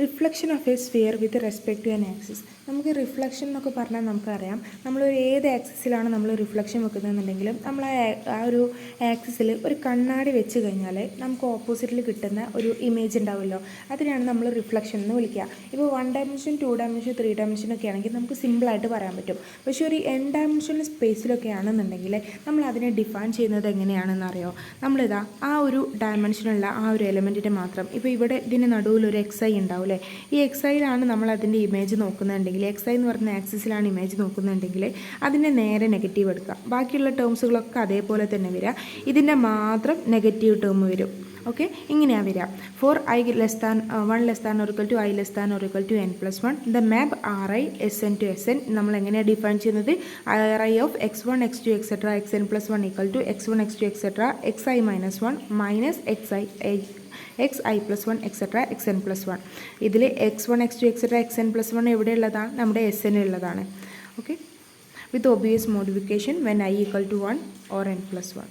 Reflection of a sphere with respect to an axis. നമുക്ക് reflection എന്നൊക്കെ പറഞ്ഞാൽ നമുക്കറിയാം, നമ്മളൊരു ഏത് ആക്സിസിലാണ് നമ്മൾ റിഫ്ലക്ഷൻ വെക്കുന്നതെന്നുണ്ടെങ്കിലും നമ്മൾ ആ ഒരു ആക്സിസിൽ ഒരു കണ്ണാടി വെച്ച് കഴിഞ്ഞാൽ നമുക്ക് ഓപ്പോസിറ്റിൽ കിട്ടുന്ന ഒരു ഇമേജ് ഉണ്ടാവുമല്ലോ, അതിനാണ് നമ്മൾ റിഫ്ലക്ഷൻ എന്ന് വിളിക്കുക. ഇപ്പോൾ 1 ഡയമെൻഷൻ 2 ഡയമെൻഷൻ 3 ഡയമെൻഷൻ ഒക്കെ ആണെങ്കിൽ നമുക്ക് സിമ്പിളായിട്ട് പറയാൻ പറ്റും. പക്ഷേ ഒരു n ഡയമെൻഷണൽ സ്പേസിലൊക്കെ ആണെന്നുണ്ടെങ്കിൽ നമ്മൾ അതിനെ ഡിഫൈൻ ചെയ്യുന്നത് എങ്ങനെയാണെന്ന് അറിയോ? നമ്മളിതാ ആ ഒരു ഡയമെൻഷനുള്ള ആ ഒരു എലമെൻറ്റിനെ മാത്രം, ഇപ്പോൾ ഇവിടെ ഇതിന് നടുവിലൊരു xi ഉണ്ടാവും അല്ലേ, ഈ xiയിലാണ് നമ്മൾ അതിൻ്റെ ഇമേജ് നോക്കുന്നുണ്ടെങ്കിൽ, xi എന്ന് പറയുന്ന ആക്സിസിലാണ് ഇമേജ് നോക്കുന്നുണ്ടെങ്കിൽ അതിൻ്റെ നേരെ നെഗറ്റീവ് എടുക്കുക. ബാക്കിയുള്ള ടേംസുകളൊക്കെ അതേപോലെ തന്നെ വരിക, ഇതിൻ്റെ മാത്രം നെഗറ്റീവ് ടേം വരും. ഓക്കെ, ഇങ്ങനെയാണ് വരിക. For i <1 i n+1 the map Ri Sn to Sn നമ്മൾ എങ്ങനെയാണ് ഡിഫൈൻ ചെയ്യുന്നത്? Ri of x1 x2 etc xn+1 = x1 x2 etc xi-1 minus xi+1 etc xn+1. ഇതിൽ x1 x2 etc xn+1 എവിടെയുള്ളതാണ്? നമ്മുടെ Sn ഉള്ളതാണ്. Okay, with ഒബിയസ് modification when i = 1 or n+1.